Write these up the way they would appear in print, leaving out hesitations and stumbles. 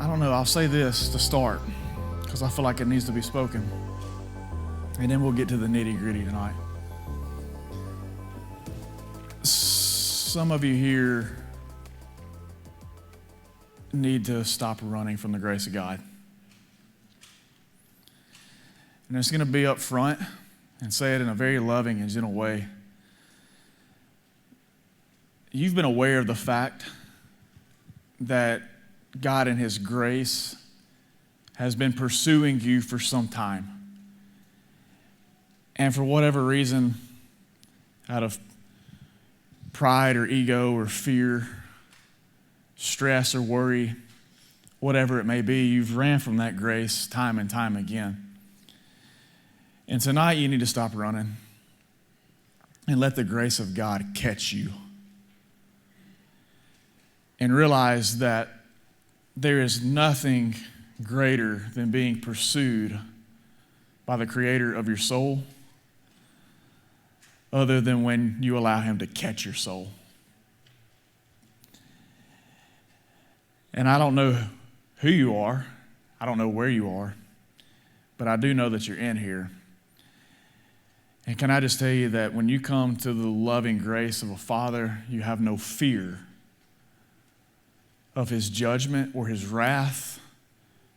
I don't know, I'll say this to start because I feel like it needs to be spoken. And then we'll get to the nitty-gritty tonight. Some of you here need to stop running from the grace of God. And it's going to be up front and say it in a very loving and gentle way. You've been aware of the fact that God in His grace has been pursuing you for some time. And for whatever reason, out of pride or ego or fear, stress or worry, whatever it may be, you've ran from that grace time and time again. And tonight you need to stop running and let the grace of God catch you. And realize that there is nothing greater than being pursued by the Creator of your soul other than when you allow Him to catch your soul. And I don't know who you are. I don't know where you are. But I do know that you're in here. And can I just tell you that when you come to the loving grace of a Father, you have no fear of His judgment or His wrath,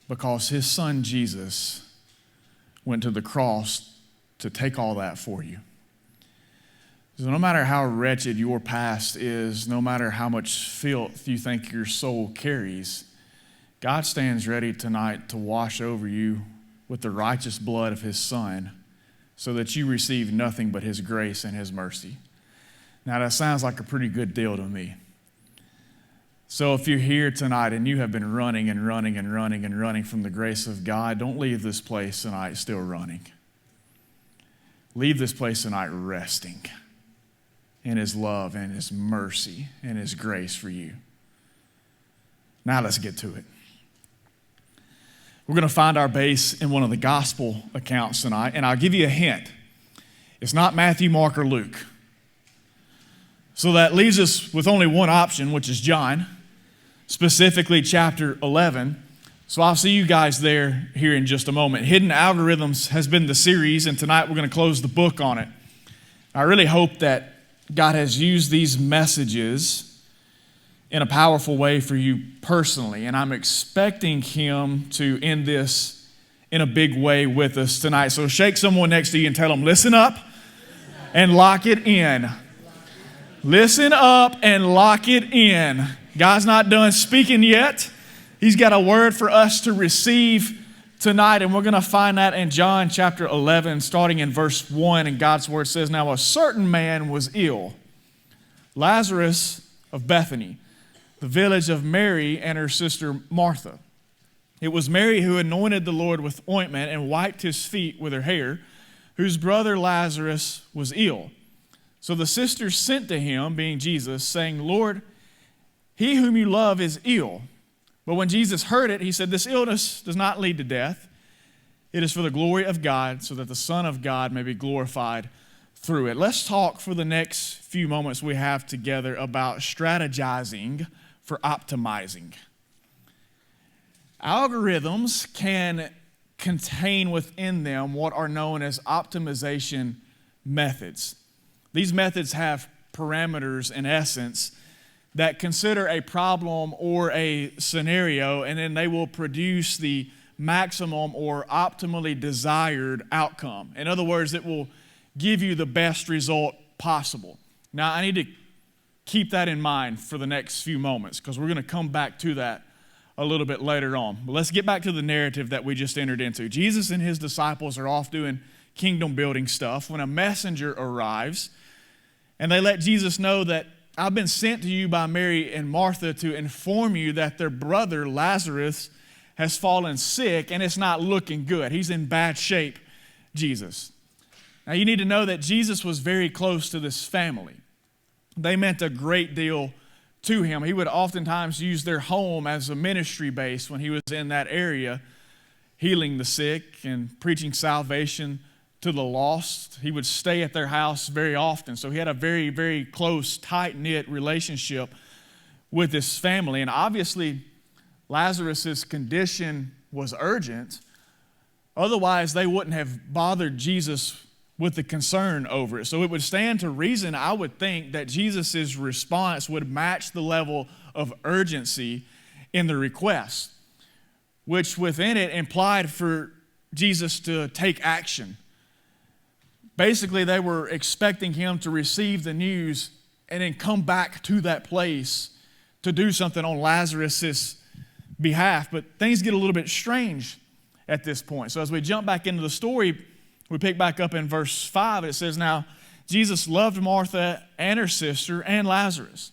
because His Son Jesus went to the cross to take all that for you. So no matter how wretched your past is, no matter how much filth you think your soul carries, God stands ready tonight to wash over you with the righteous blood of His Son so that you receive nothing but His grace and His mercy. Now that sounds like a pretty good deal to me. So if you're here tonight and you have been running from the grace of God, don't leave this place tonight still running. Leave this place tonight resting in His love and His mercy and His grace for you. Now let's get to it. We're going to find our base in one of the gospel accounts tonight, and I'll give you a hint. It's not Matthew, Mark, or Luke. So that leaves us with only one option, which is John, specifically chapter 11. So I'll see you guys there here in just a moment. Hidden Algorithms has been the series, and tonight we're going to close the book on it. I really hope that God has used these messages in a powerful way for you personally, and I'm expecting Him to end this in a big way with us tonight. So shake someone next to you and tell them, listen up and lock it in. Listen up and lock it in. God's not done speaking yet. He's got a word for us to receive tonight, and we're going to find that in John chapter 11, starting in verse 1, and God's word says, "Now a certain man was ill, Lazarus of Bethany, the village of Mary and her sister Martha. It was Mary who anointed the Lord with ointment and wiped His feet with her hair, whose brother Lazarus was ill. So the sisters sent to Him, being Jesus, saying, Lord, he whom you love is ill. But when Jesus heard it, He said, this illness does not lead to death. It is for the glory of God, so that the Son of God may be glorified through it." Let's talk for the next few moments we have together about strategizing for optimizing. Algorithms can contain within them what are known as optimization methods. These methods have parameters, in essence, that consider a problem or a scenario, and then they will produce the maximum or optimally desired outcome. In other words, it will give you the best result possible. Now, I need to keep that in mind for the next few moments because we're going to come back to that a little bit later on. But let's get back to the narrative that we just entered into. Jesus and His disciples are off doing kingdom building stuff when a messenger arrives, and they let Jesus know that I've been sent to you by Mary and Martha to inform you that their brother Lazarus has fallen sick and it's not looking good. He's in bad shape, Jesus. Now you need to know that Jesus was very close to this family. They meant a great deal to Him. He would oftentimes use their home as a ministry base when He was in that area, healing the sick and preaching salvation to the lost. He would stay at their house very often. So He had a very, very close, tight-knit relationship with His family. And obviously, Lazarus' condition was urgent. Otherwise, they wouldn't have bothered Jesus with the concern over it. So it would stand to reason, I would think, that Jesus' response would match the level of urgency in the request, which within it implied for Jesus to take action. Basically, they were expecting him to receive the news and then come back to that place to do something on Lazarus' behalf. But things get a little bit strange at this point. So as we jump back into the story, we pick back up in verse 5. It says, now Jesus loved Martha and her sister and Lazarus.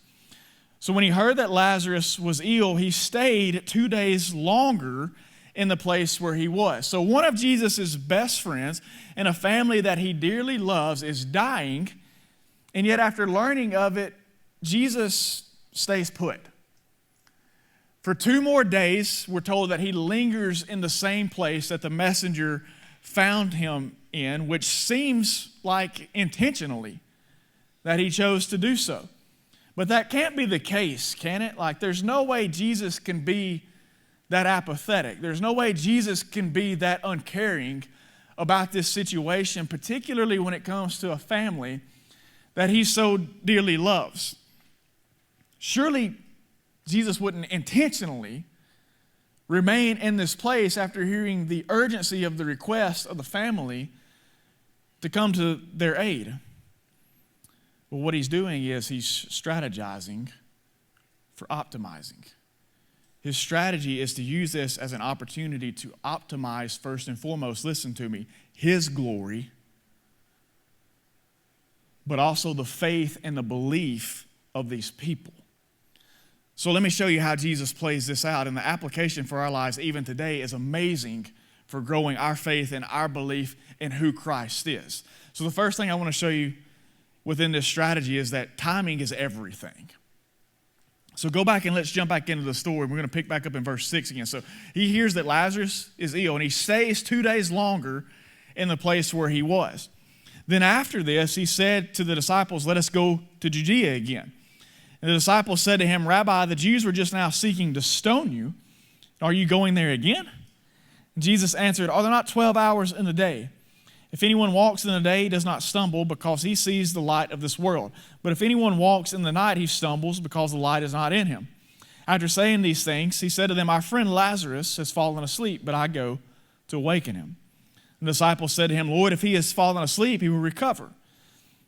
So when he heard that Lazarus was ill, he stayed 2 days longer in the place where he was. So one of Jesus' best friends in a family that he dearly loves is dying, and yet after learning of it, Jesus stays put. For 2 more days, we're told that he lingers in the same place that the messenger found him in, which seems like intentionally that he chose to do so. But that can't be the case, can it? Like, there's no way Jesus can be that apathetic. There's no way Jesus can be that uncaring about this situation, particularly when it comes to a family that he so dearly loves. Surely Jesus wouldn't intentionally remain in this place after hearing the urgency of the request of the family to come to their aid. Well, what he's doing is he's strategizing for optimizing. His strategy is to use this as an opportunity to optimize, first and foremost, listen to me, his glory, but also the faith and the belief of these people. So let me show you how Jesus plays this out. And the application for our lives even today is amazing for growing our faith and our belief in who Christ is. So the first thing I want to show you within this strategy is that timing is everything. So go back and let's jump back into the story. We're going to pick back up in verse 6 again. So he hears that Lazarus is ill, and he stays 2 days longer in the place where he was. Then after this, he said to the disciples, let us go to Judea again. And the disciples said to him, Rabbi, the Jews were just now seeking to stone you. Are you going there again? And Jesus answered, are there not 12 hours in the day? If anyone walks in the day, he does not stumble because he sees the light of this world. But if anyone walks in the night, he stumbles because the light is not in him. After saying these things, he said to them, our friend Lazarus has fallen asleep, but I go to awaken him. The disciples said to him, Lord, if he has fallen asleep, he will recover.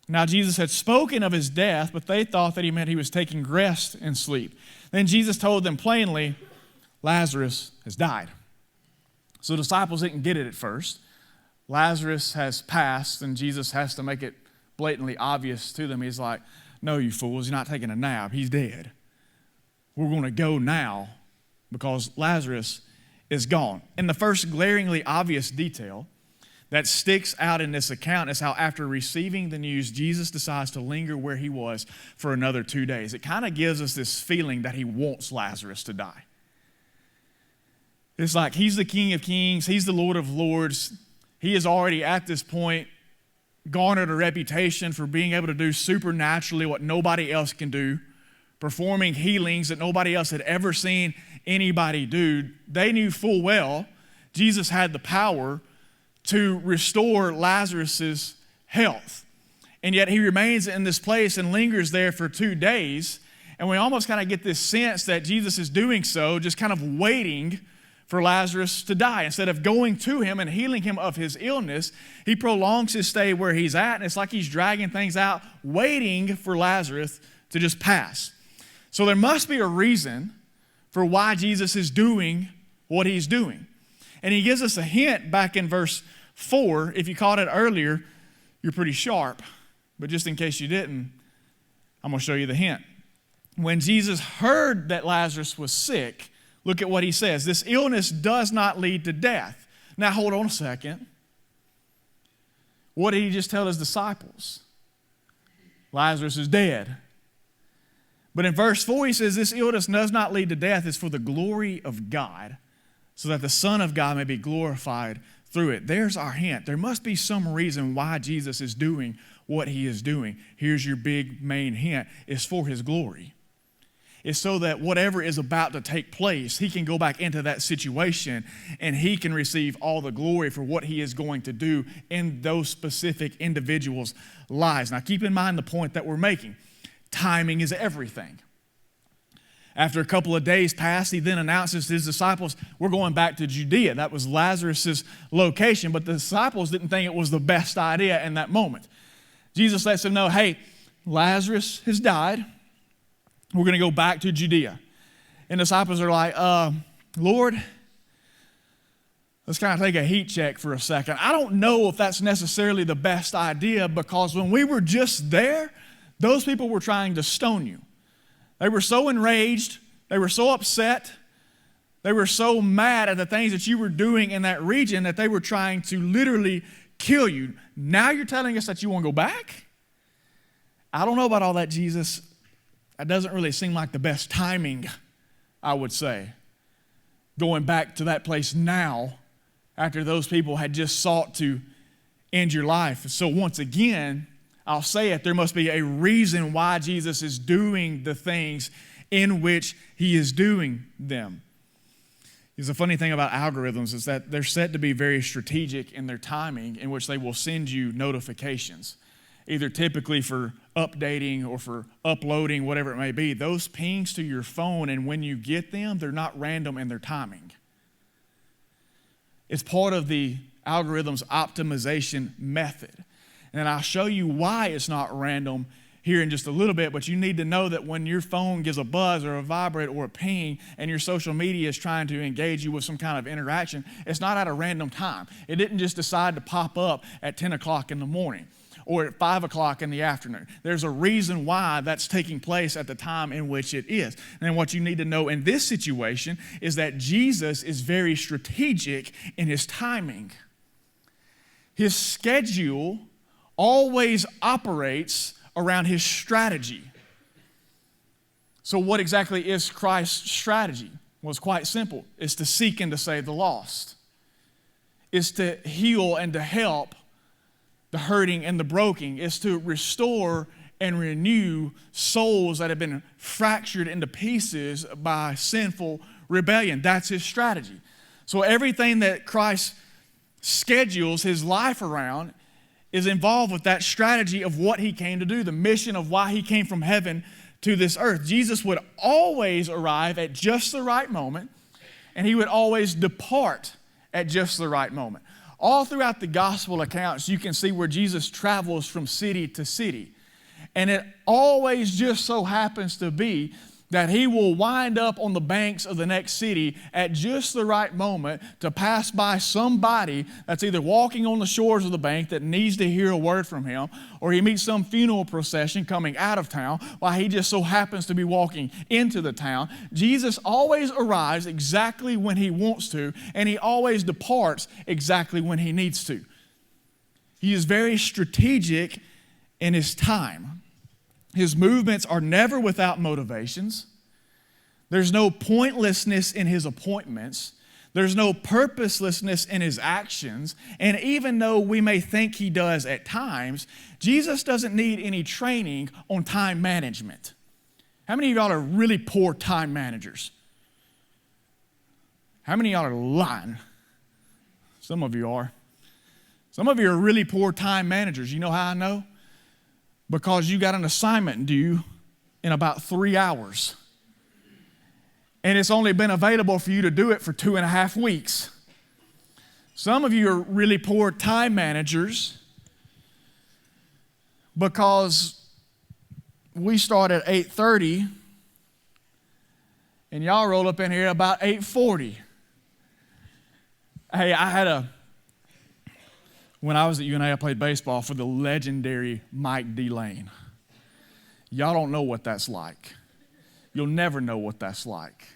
Now Jesus had spoken of his death, but they thought that he meant he was taking rest and sleep. Then Jesus told them plainly, Lazarus has died. So the disciples didn't get it at first. Lazarus has passed, and Jesus has to make it blatantly obvious to them. He's like, no, you fools, he's not taking a nap. He's dead. We're going to go now because Lazarus is gone. And the first glaringly obvious detail that sticks out in this account is how after receiving the news, Jesus decides to linger where he was for another 2 days. It kind of gives us this feeling that he wants Lazarus to die. It's like he's the King of Kings, he's the Lord of Lords. He has already at this point garnered a reputation for being able to do supernaturally what nobody else can do, performing healings that nobody else had ever seen anybody do. They knew full well Jesus had the power to restore Lazarus' health. And yet he remains in this place and lingers there for 2 days. And we almost kind of get this sense that Jesus is doing so, just kind of waiting for Lazarus to die. Instead of going to him and healing him of his illness, he prolongs his stay where he's at, and it's like he's dragging things out, waiting for Lazarus to just pass. So there must be a reason for why Jesus is doing what he's doing. And he gives us a hint back in verse 4. If you caught it earlier, you're pretty sharp. But just in case you didn't, I'm going to show you the hint. When Jesus heard that Lazarus was sick, look at what he says. This illness does not lead to death. Now, hold on a second. What did he just tell his disciples? Lazarus is dead. But in verse 4, he says, this illness does not lead to death. It's for the glory of God, so that the Son of God may be glorified through it. There's our hint. There must be some reason why Jesus is doing what he is doing. Here's your big main hint. It's for his glory. is so that whatever is about to take place, he can go back into that situation and he can receive all the glory for what he is going to do in those specific individuals' lives. Now, keep in mind the point that we're making. Timing is everything. After a couple of days passed, he then announces to his disciples, we're going back to Judea. That was Lazarus' location, but the disciples didn't think it was the best idea in that moment. Jesus lets them know, hey, Lazarus has died. We're going to go back to Judea. And the disciples are like, Lord, let's kind of take a heat check for a second. I don't know if that's necessarily the best idea, because when we were just there, those people were trying to stone you. They were so enraged, they were so upset, they were so mad at the things that you were doing in that region that they were trying to literally kill you. Now you're telling us that you want to go back? I don't know about all that, Jesus. That doesn't really seem like the best timing, I would say. Going back to that place now after those people had just sought to end your life. So once again, I'll say it, there must be a reason why Jesus is doing the things in which he is doing them. Because the funny thing about algorithms is that they're set to be very strategic in their timing, in which they will send you notifications, either typically for updating or for uploading, whatever it may be. Those pings to your phone, and when you get them, they're not random in their timing. It's part of the algorithm's optimization method. And I'll show you why it's not random here in just a little bit, but you need to know that when your phone gives a buzz or a vibrate or a ping and your social media is trying to engage you with some kind of interaction, it's not at a random time. It didn't just decide to pop up at 10 o'clock in the morning or at 5 o'clock in the afternoon. There's a reason why that's taking place at the time in which it is. And what you need to know in this situation is that Jesus is very strategic in his timing. His schedule always operates around his strategy. So what exactly is Christ's strategy? Well, it's quite simple. It's to seek and to save the lost. It's to heal and to help the hurting and the broken. It's to restore and renew souls that have been fractured into pieces by sinful rebellion. That's his strategy. So everything that Christ schedules his life around is involved with that strategy of what he came to do, the mission of why he came from heaven to this earth. Jesus would always arrive at just the right moment, and he would always depart at just the right moment. All throughout the gospel accounts, you can see where Jesus travels from city to city. And it always just so happens to be that he will wind up on the banks of the next city at just the right moment to pass by somebody that's either walking on the shores of the bank that needs to hear a word from him, or he meets some funeral procession coming out of town while he just so happens to be walking into the town. Jesus always arrives exactly when he wants to, and he always departs exactly when he needs to. He is very strategic in his time. His movements are never without motivations. There's no pointlessness in his appointments. There's no purposelessness in his actions. And even though we may think he does at times, Jesus doesn't need any training on time management. How many of y'all are really poor time managers? How many of y'all are lying? Some of you are. Some of you are really poor time managers. You know how I know? Because you got an assignment due in about 3 hours. And it's only been available for you to do it for 2.5 weeks. Some of you are really poor time managers because we start at 8:30 and y'all roll up in here about 8:40. Hey, when I was at UNA, I played baseball for the legendary Mike D. Lane. Y'all don't know what that's like. You'll never know what that's like.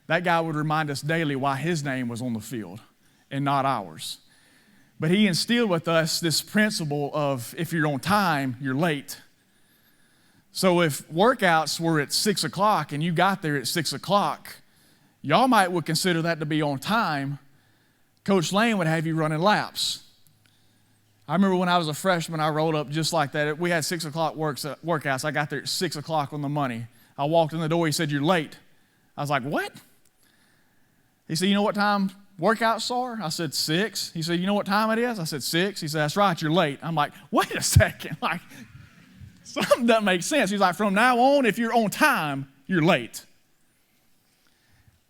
That guy would remind us daily why his name was on the field and not ours. But he instilled with us this principle of if you're on time, you're late. So if workouts were at 6 o'clock and you got there at 6 o'clock, y'all would consider that to be on time. Coach Lane would have you running laps. I remember when I was a freshman, I rolled up just like that. We had 6 o'clock workouts. I got there at 6 o'clock on the money. I walked in the door, he said, "You're late." I was like, "What?" He said, "You know what time workouts are?" I said, 6. He said, "You know what time it is?" I said, 6. He said, "That's right, you're late." I'm like, wait a second. Like, something doesn't make sense. He's like, "From now on, if you're on time, you're late."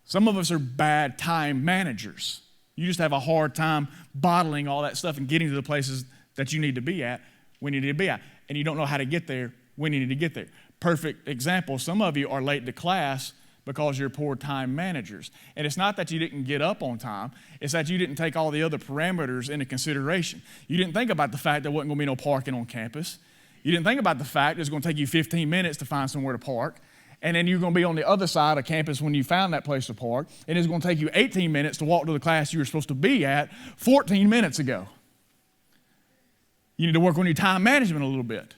Some of us are bad time managers. You just have a hard time bottling all that stuff and getting to the places that you need to be at when you need to be at. And you don't know how to get there when you need to get there. Perfect example, some of you are late to class because you're poor time managers. And it's not that you didn't get up on time, it's that you didn't take all the other parameters into consideration. You didn't think about the fact there wasn't going to be no parking on campus. You didn't think about the fact it's going to take you 15 minutes to find somewhere to park. And then you're going to be on the other side of campus when you found that place to park. And it's going to take you 18 minutes to walk to the class you were supposed to be at 14 minutes ago. You need to work on your time management a little bit.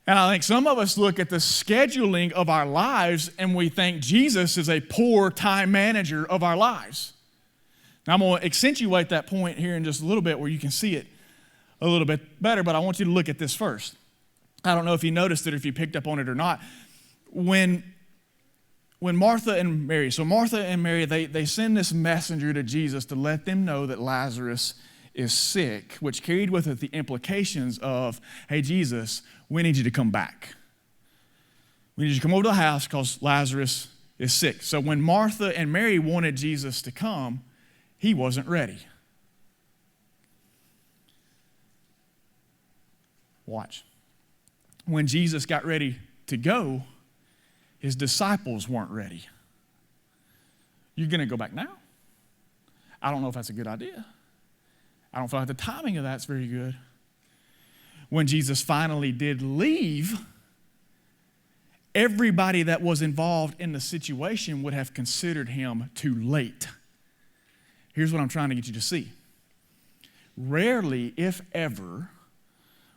And I think some of us look at the scheduling of our lives and we think Jesus is a poor time manager of our lives. Now, I'm going to accentuate that point here in just a little bit where you can see it a little bit better, but I want you to look at this first. I don't know if you noticed it or if you picked up on it or not. When Martha and Mary, they send this messenger to Jesus to let them know that Lazarus is sick, which carried with it the implications of, "Hey, Jesus, we need you to come back. We need you to come over to the house because Lazarus is sick." So when Martha and Mary wanted Jesus to come, he wasn't ready. Watch. When Jesus got ready to go, his disciples weren't ready. "You're going to go back now?" I don't know if that's a good idea. I don't feel like the timing of that's very good. When Jesus finally did leave, everybody that was involved in the situation would have considered him too late. Here's what I'm trying to get you to see. Rarely, if ever,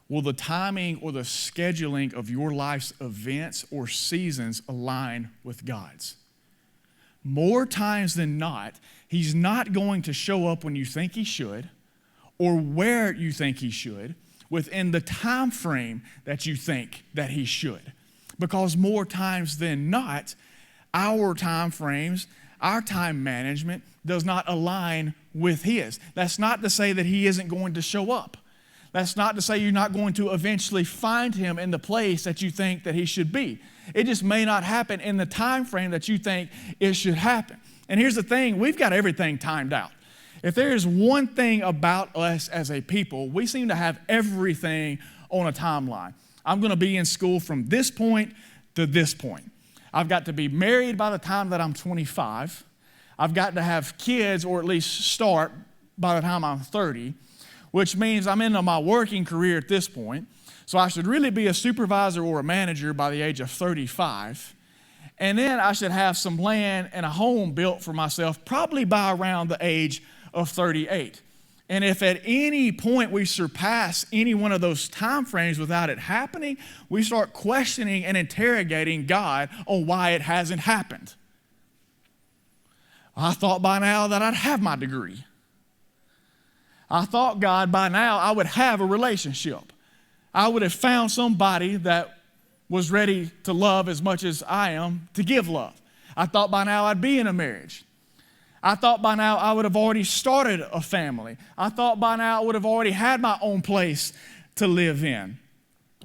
will the timing or the scheduling of your life's events or seasons align with God's. More times than not, he's not going to show up when you think he should or where you think he should within the time frame that you think that he should. Because more times than not, our time frames, our time management does not align with his. That's not to say that he isn't going to show up. That's not to say you're not going to eventually find him in the place that you think that he should be. It just may not happen in the time frame that you think it should happen. And here's the thing, we've got everything timed out. If there is one thing about us as a people, we seem to have everything on a timeline. I'm going to be in school from this point to this point. I've got to be married by the time that I'm 25. I've got to have kids, or at least start by the time I'm 30. Which means I'm into my working career at this point. So I should really be a supervisor or a manager by the age of 35. And then I should have some land and a home built for myself probably by around the age of 38. And if at any point we surpass any one of those time frames without it happening, we start questioning and interrogating God on why it hasn't happened. I thought by now that I'd have my degree. I thought, God, by now I would have a relationship. I would have found somebody that was ready to love as much as I am to give love. I thought by now I'd be in a marriage. I thought by now I would have already started a family. I thought by now I would have already had my own place to live in.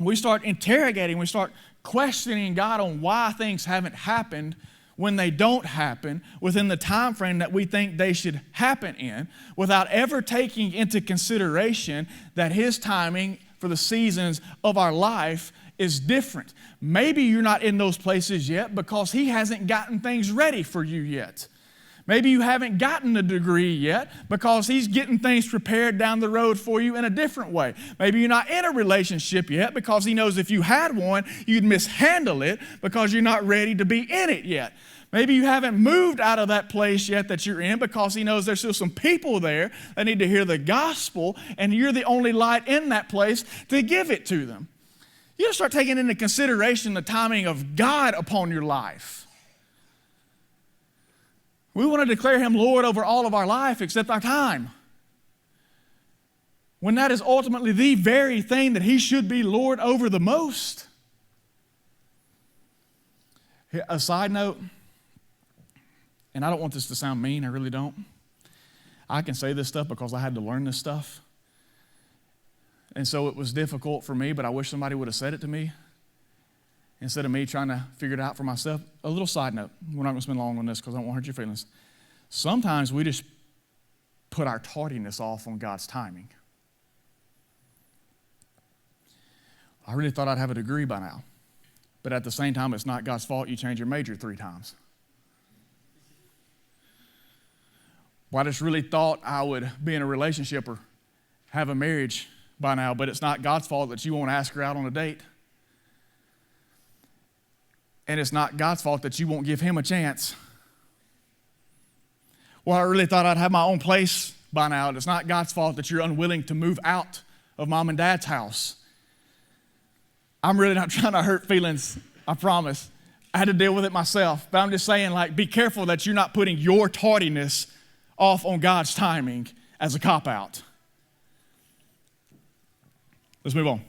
We start interrogating, we start questioning God on why things haven't happened when they don't happen within the time frame that we think they should happen in, without ever taking into consideration that his timing for the seasons of our life is different. Maybe you're not in those places yet because he hasn't gotten things ready for you yet. Maybe you haven't gotten a degree yet because he's getting things prepared down the road for you in a different way. Maybe you're not in a relationship yet because he knows if you had one, you'd mishandle it because you're not ready to be in it yet. Maybe you haven't moved out of that place yet that you're in because he knows there's still some people there that need to hear the gospel, and you're the only light in that place to give it to them. You got to start taking into consideration the timing of God upon your life. We want to declare him Lord over all of our life except our time, when that is ultimately the very thing that he should be Lord over the most. A side note, and I don't want this to sound mean, I really don't. I can say this stuff because I had to learn this stuff. And so it was difficult for me, but I wish somebody would have said it to me instead of me trying to figure it out for myself. A little side note. We're not going to spend long on this because I don't want to hurt your feelings. Sometimes we just put our tardiness off on God's timing. I really thought I'd have a degree by now. But at the same time, it's not God's fault you change your major 3 times. Well, I just really thought I would be in a relationship or have a marriage by now, but it's not God's fault that you won't ask her out on a date. And it's not God's fault that you won't give him a chance. Well, I really thought I'd have my own place by now. It's not God's fault that you're unwilling to move out of mom and dad's house. I'm really not trying to hurt feelings, I promise. I had to deal with it myself. But I'm just saying, like, be careful that you're not putting your tardiness off on God's timing as a cop-out. Let's move on.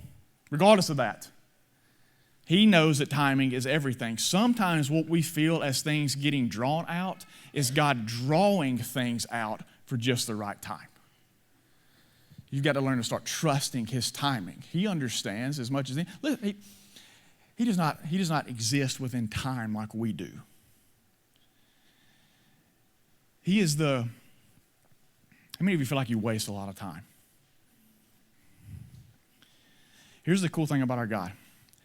Regardless of that, he knows that timing is everything. Sometimes what we feel as things getting drawn out is God drawing things out for just the right time. You've got to learn to start trusting his timing. He understands as much as he does not exist within time like we do. He is how many of you feel like you waste a lot of time? Here's the cool thing about our God.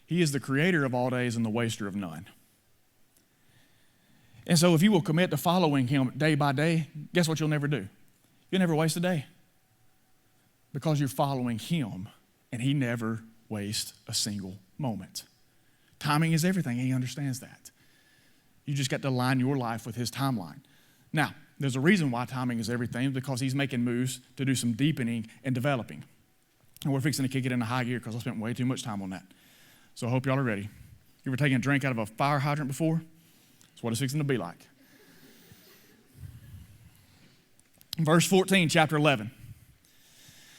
He is the creator of all days and the waster of none. And so if you will commit to following him day by day, guess what you'll never do? You'll never waste a day. Because you're following him, and he never wastes a single moment. Timing is everything, and he understands that. You just got to align your life with his timeline. Now, there's a reason why timing is everything, because he's making moves to do some deepening and developing. And we're fixing to kick it into high gear because I spent way too much time on that. So I hope y'all are ready. You ever taken a drink out of a fire hydrant before? That's what it's fixing to be like. Verse 14, chapter 11.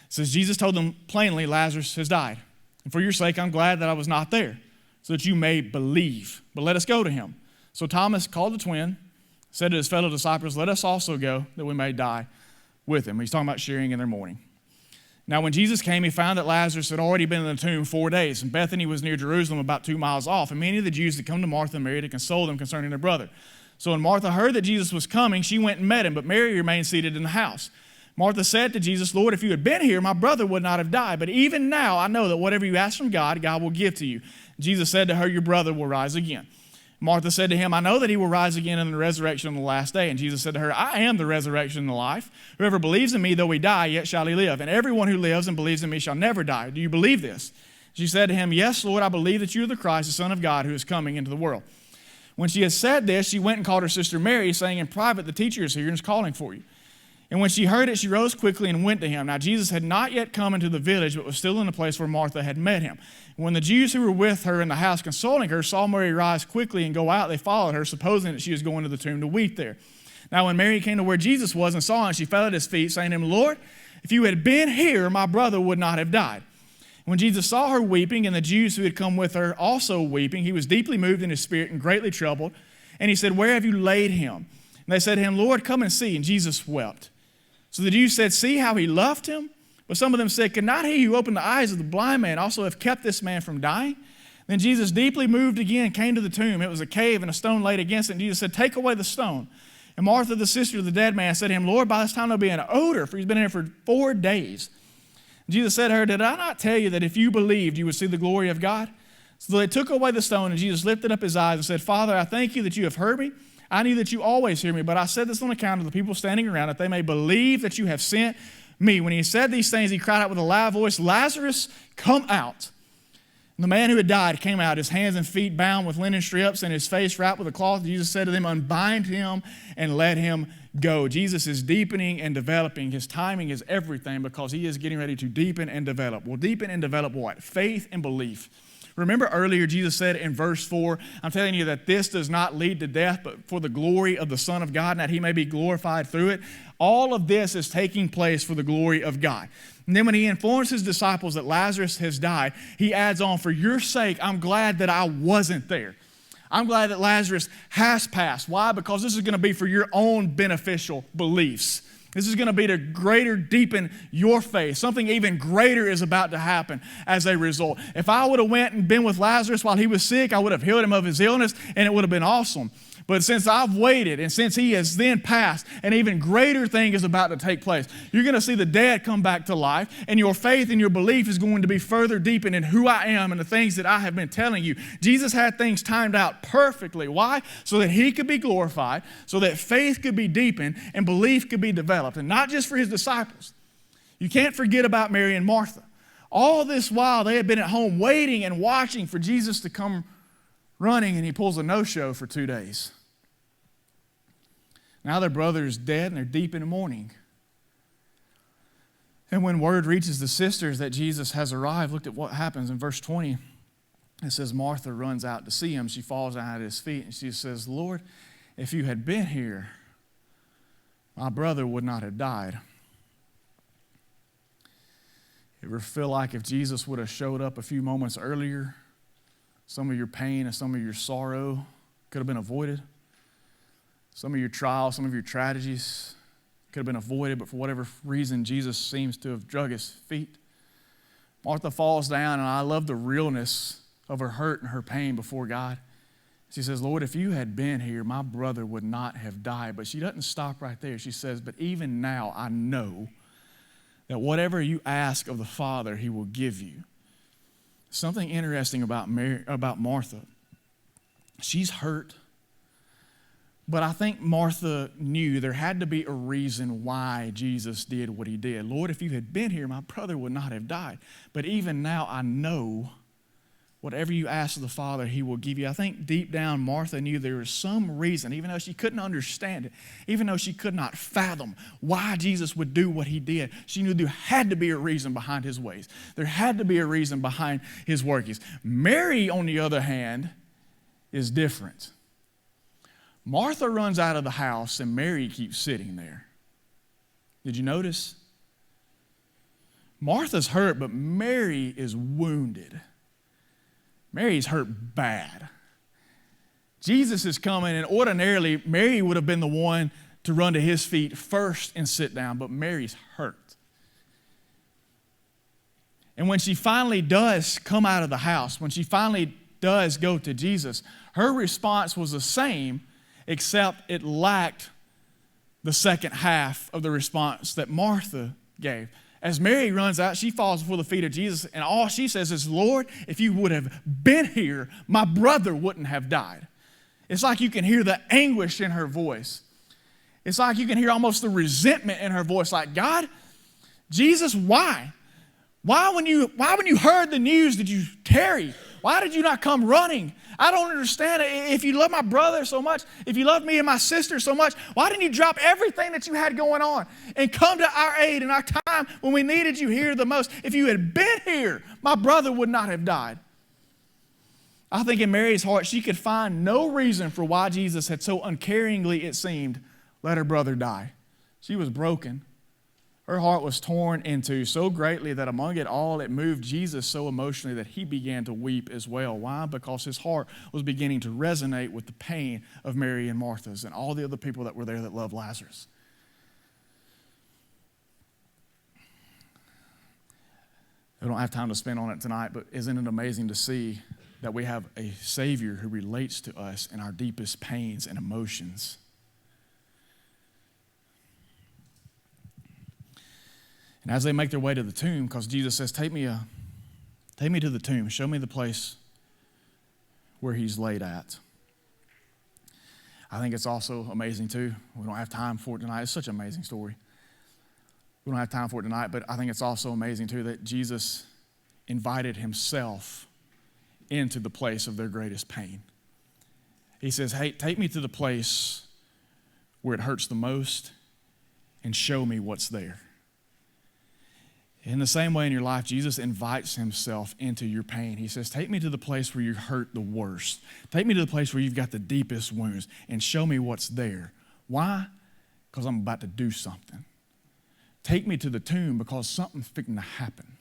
It says, Jesus told them plainly, Lazarus has died. And for your sake, I'm glad that I was not there, so that you may believe. But let us go to him. So Thomas called the twin, said to his fellow disciples, let us also go, that we may die with him. He's talking about sharing in their mourning. Now, when Jesus came, he found that Lazarus had already been in the tomb 4 days, and Bethany was near Jerusalem, about 2 miles off. And many of the Jews had come to Martha and Mary to console them concerning their brother. So when Martha heard that Jesus was coming, she went and met him, but Mary remained seated in the house. Martha said to Jesus, Lord, if you had been here, my brother would not have died. But even now I know that whatever you ask from God, God will give to you. Jesus said to her, your brother will rise again. Martha said to him, I know that he will rise again in the resurrection on the last day. And Jesus said to her, I am the resurrection and the life. Whoever believes in me, though he die, yet shall he live. And everyone who lives and believes in me shall never die. Do you believe this? She said to him, yes, Lord, I believe that you are the Christ, the Son of God, who is coming into the world. When she had said this, she went and called her sister Mary, saying in private, the teacher is here and is calling for you. And when she heard it, she rose quickly and went to him. Now Jesus had not yet come into the village, but was still in the place where Martha had met him. And when the Jews who were with her in the house consoling her saw Mary rise quickly and go out, they followed her, supposing that she was going to the tomb to weep there. Now when Mary came to where Jesus was and saw him, she fell at his feet, saying to him, Lord, if you had been here, my brother would not have died. When Jesus saw her weeping, and the Jews who had come with her also weeping, he was deeply moved in his spirit and greatly troubled. And he said, where have you laid him? And they said to him, Lord, come and see. And Jesus wept. So the Jews said, see how he loved him? But some of them said, could not he who opened the eyes of the blind man also have kept this man from dying? Then Jesus, deeply moved again, came to the tomb. It was a cave and a stone laid against it. And Jesus said, take away the stone. And Martha, the sister of the dead man, said to him, Lord, by this time there'll be an odor, for he's been here for 4 days. And Jesus said to her, did I not tell you that if you believed, you would see the glory of God? So they took away the stone, and Jesus lifted up his eyes and said, Father, I thank you that you have heard me. I knew that you always hear me, but I said this on account of the people standing around, that they may believe that you have sent me. When he said these things, he cried out with a loud voice, Lazarus, come out. And the man who had died came out, his hands and feet bound with linen strips and his face wrapped with a cloth. Jesus said to them, unbind him and let him go. Jesus is deepening and developing. His timing is everything because he is getting ready to deepen and develop. Well, deepen and develop what? Faith and belief. Remember earlier Jesus said in verse 4, I'm telling you that this does not lead to death, but for the glory of the Son of God, and that he may be glorified through it. All of this is taking place for the glory of God. And then when he informs his disciples that Lazarus has died, he adds on, for your sake, I'm glad that I wasn't there. I'm glad that Lazarus has passed. Why? Because this is going to be for your own beneficial beliefs. This is going to be to greater deepen your faith. Something even greater is about to happen as a result. If I would have went and been with Lazarus while he was sick, I would have healed him of his illness, and it would have been awesome. But since I've waited and since he has then passed, an even greater thing is about to take place. You're going to see the dead come back to life, and your faith and your belief is going to be further deepened in who I am and the things that I have been telling you. Jesus had things timed out perfectly. Why? So that he could be glorified, so that faith could be deepened and belief could be developed, and not just for his disciples. You can't forget about Mary and Martha. All this while, they had been at home waiting and watching for Jesus to come running, and he pulls a no-show for 2 days. Now their brother is dead, and they're deep in mourning. And when word reaches the sisters that Jesus has arrived, look at what happens in verse 20. It says, Martha runs out to see him. She falls down at his feet, and she says, Lord, if you had been here, my brother would not have died. You ever feel like if Jesus would have showed up a few moments earlier, some of your pain and some of your sorrow could have been avoided? Some of your trials, some of your tragedies could have been avoided, but for whatever reason, Jesus seems to have drug his feet. Martha falls down, and I love the realness of her hurt and her pain before God. She says, Lord, if you had been here, my brother would not have died. But she doesn't stop right there. She says, but even now I know that whatever you ask of the Father, he will give you. Something interesting about Martha. She's hurt. But I think Martha knew there had to be a reason why Jesus did what he did. Lord, if you had been here, my brother would not have died. But even now I know whatever you ask of the Father, he will give you. I think deep down Martha knew there was some reason, even though she couldn't understand it, even though she could not fathom why Jesus would do what he did. She knew there had to be a reason behind his ways. There had to be a reason behind his workings. Mary, on the other hand, is different. Martha runs out of the house and Mary keeps sitting there. Did you notice? Martha's hurt, but Mary is wounded. Mary's hurt bad. Jesus is coming, and ordinarily Mary would have been the one to run to his feet first and sit down, but Mary's hurt. And when she finally does come out of the house, when she finally does go to Jesus, her response was the same, except it lacked the second half of the response that Martha gave. As Mary runs out, she falls before the feet of Jesus, and all she says is, Lord, if you would have been here, my brother wouldn't have died. It's like you can hear the anguish in her voice. It's like you can hear almost the resentment in her voice, like, God, Jesus, why? Why when you heard the news did you tarry? Why did you not come running? I don't understand it. If you love my brother so much, if you love me and my sister so much, why didn't you drop everything that you had going on and come to our aid in our time when we needed you here the most? If you had been here, my brother would not have died. I think in Mary's heart, she could find no reason for why Jesus had so uncaringly, it seemed, let her brother die. She was broken. Her heart was torn into so greatly that among it all, it moved Jesus so emotionally that he began to weep as well. Why? Because his heart was beginning to resonate with the pain of Mary and Martha's and all the other people that were there that loved Lazarus. I don't have time to spend on it tonight, but isn't it amazing to see that we have a Savior who relates to us in our deepest pains and emotions? And as they make their way to the tomb, because Jesus says, take me to the tomb. Show me the place where he's laid at. I think it's also amazing too. We don't have time for it tonight. It's such an amazing story. We don't have time for it tonight, but I think it's also amazing too that Jesus invited himself into the place of their greatest pain. He says, hey, take me to the place where it hurts the most and show me what's there. In the same way in your life, Jesus invites himself into your pain. He says, take me to the place where you hurt the worst. Take me to the place where you've got the deepest wounds and show me what's there. Why? Because I'm about to do something. Take me to the tomb because something's fixing to happen.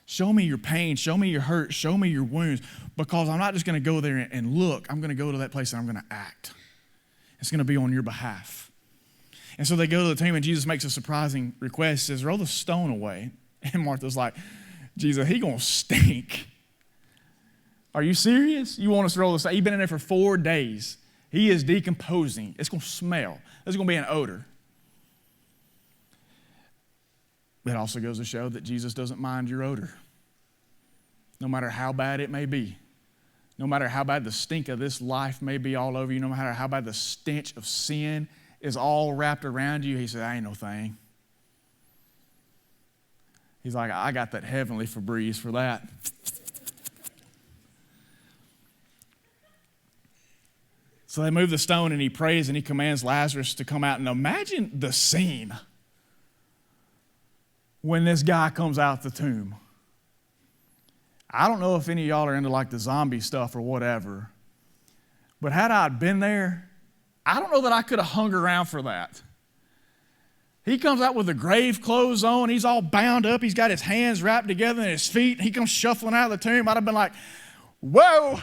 Show me your pain. Show me your hurt. Show me your wounds. Because I'm not just going to go there and look. I'm going to go to that place and I'm going to act. It's going to be on your behalf. And so they go to the tomb and Jesus makes a surprising request. He says, roll the stone away. And Martha's like, Jesus, he going to stink. Are you serious? You want us to roll the stone? He's been in there for 4 days. He is decomposing. It's going to smell. There's going to be an odor. It also goes to show that Jesus doesn't mind your odor. No matter how bad it may be. No matter how bad the stink of this life may be all over you. No matter how bad the stench of sin is all wrapped around you. He said, I ain't no thing. He's like, I got that heavenly Febreze for that. So they move the stone and he prays and he commands Lazarus to come out. And imagine the scene when this guy comes out the tomb. I don't know if any of y'all are into like the zombie stuff or whatever, but had I been there, I don't know that I could have hung around for that. He comes out with the grave clothes on. He's all bound up. He's got his hands wrapped together and his feet. He comes shuffling out of the tomb. I'd have been like, whoa.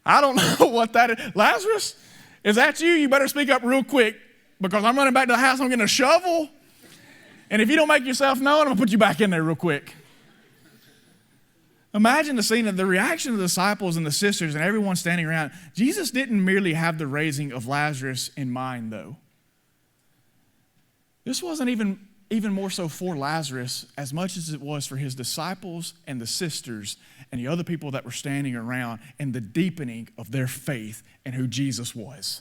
I don't know what that is. Lazarus, is that you? You better speak up real quick because I'm running back to the house. I'm getting a shovel. And if you don't make yourself known, I'm going to put you back in there real quick. Imagine the scene of the reaction of the disciples and the sisters and everyone standing around. Jesus didn't merely have the raising of Lazarus in mind, though. This wasn't even more so for Lazarus as much as it was for his disciples and the sisters and the other people that were standing around and the deepening of their faith in who Jesus was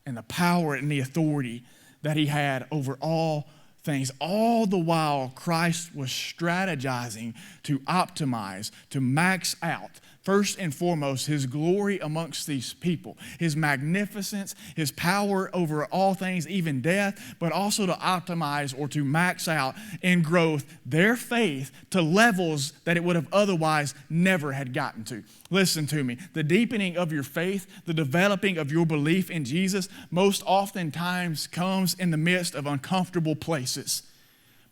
and the power and the authority that he had over all things. All the while, Christ was strategizing to optimize, to max out, first and foremost, his glory amongst these people, his magnificence, his power over all things, even death, but also to optimize or to max out in growth their faith to levels that it would have otherwise never had gotten to. Listen to me. The deepening of your faith, the developing of your belief in Jesus, most oftentimes comes in the midst of uncomfortable places.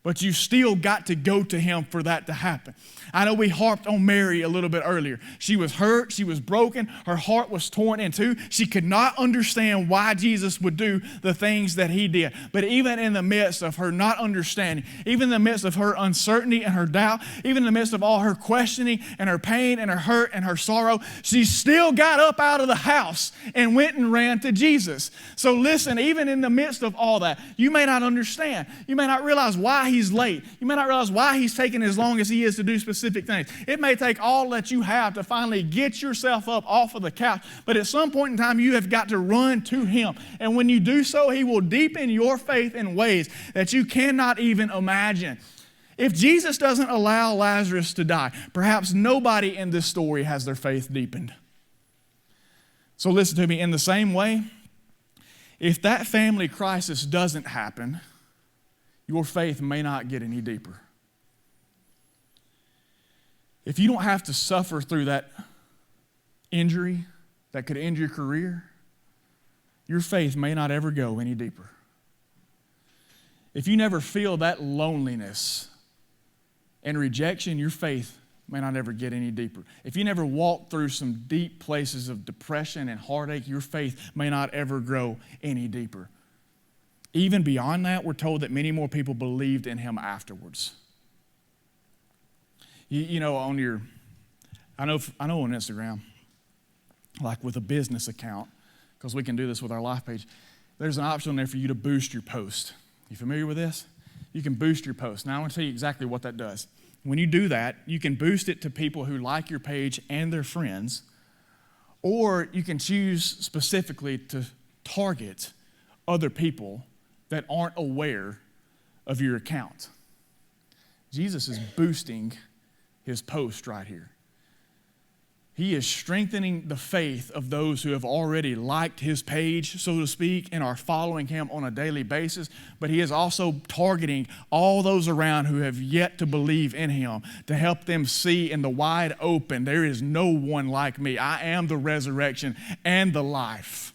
But you still got to go to him for that to happen. I know we harped on Mary a little bit earlier. She was hurt. She was broken. Her heart was torn in two. She could not understand why Jesus would do the things that he did. But even in the midst of her not understanding, even in the midst of her uncertainty and her doubt, even in the midst of all her questioning and her pain and her hurt and her sorrow, she still got up out of the house and went and ran to Jesus. So listen, even in the midst of all that, you may not understand. You may not realize why he's late. You may not realize why he's taking as long as he is to do specific things. It may take all that you have to finally get yourself up off of the couch, but at some point in time you have got to run to him. And when you do so, he will deepen your faith in ways that you cannot even imagine. If Jesus doesn't allow Lazarus to die, perhaps nobody in this story has their faith deepened. So listen to me, in the same way, if that family crisis doesn't happen, your faith may not get any deeper. If you don't have to suffer through that injury that could end your career, your faith may not ever go any deeper. If you never feel that loneliness and rejection, your faith may not ever get any deeper. If you never walk through some deep places of depression and heartache, your faith may not ever grow any deeper. Even beyond that, we're told that many more people believed in him afterwards. You know, on your, I know on Instagram, like with a business account, because we can do this with our life page, there's an option there for you to boost your post. You familiar with this? You can boost your post. Now I want to tell you exactly what that does. When you do that, you can boost it to people who like your page and their friends, or you can choose specifically to target other people that aren't aware of your account. Jesus is boosting his post right here. He is strengthening the faith of those who have already liked his page, so to speak, and are following him on a daily basis. But he is also targeting all those around who have yet to believe in him to help them see in the wide open, there is no one like me. I am the resurrection and the life.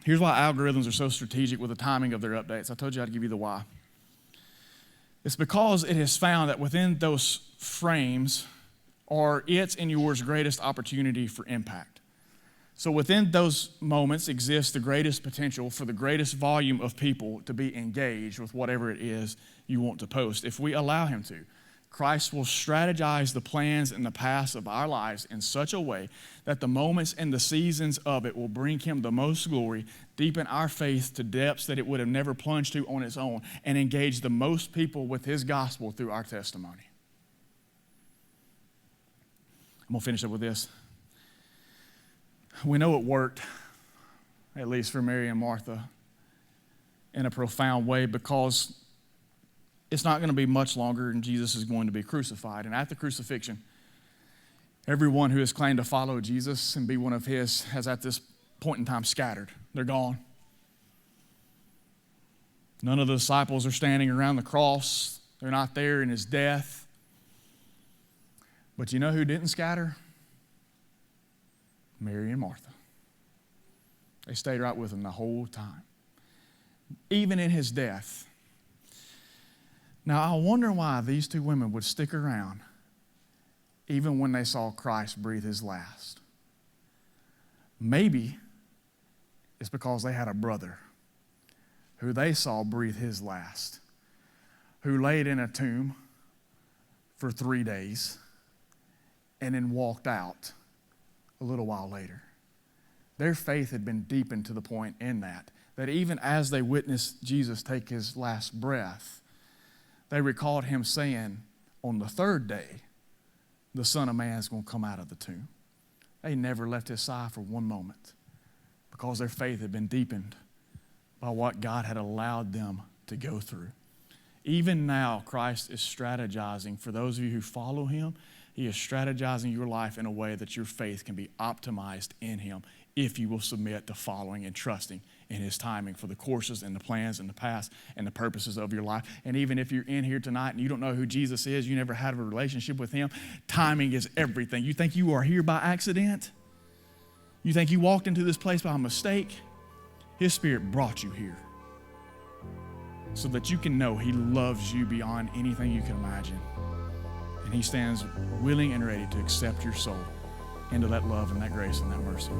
Here's why algorithms are so strategic with the timing of their updates. I told you I'd give you the why. It's because it has found that within those frames are its and yours greatest opportunity for impact. So within those moments exists the greatest potential for the greatest volume of people to be engaged with whatever it is you want to post, if we allow him to. Christ will strategize the plans and the paths of our lives in such a way that the moments and the seasons of it will bring him the most glory, deepen our faith to depths that it would have never plunged to on its own, and engage the most people with his gospel through our testimony. I'm going to finish up with this. We know it worked, at least for Mary and Martha, in a profound way, because it's not going to be much longer and Jesus is going to be crucified. And at the crucifixion, everyone who has claimed to follow Jesus and be one of his has at this point in time scattered. They're gone. None of the disciples are standing around the cross. They're not there in his death. But you know who didn't scatter? Mary and Martha. They stayed right with him the whole time, even in his death. Now, I wonder why these two women would stick around even when they saw Christ breathe his last. Maybe it's because they had a brother who they saw breathe his last, who laid in a tomb for 3 days and then walked out a little while later. Their faith had been deepened to the point in that even as they witnessed Jesus take his last breath, they recalled him saying, on the third day, the Son of Man is going to come out of the tomb. They never left his side for one moment because their faith had been deepened by what God had allowed them to go through. Even now, Christ is strategizing for those of you who follow him. He is strategizing your life in a way that your faith can be optimized in him if you will submit to following and trusting in his timing for the courses and the plans and the paths and the purposes of your life. And even if you're in here tonight and you don't know who Jesus is, you never had a relationship with him, timing is everything. You think you are here by accident? You think you walked into this place by mistake? His Spirit brought you here so that you can know he loves you beyond anything you can imagine. And he stands willing and ready to accept your soul into that love and that grace and that mercy.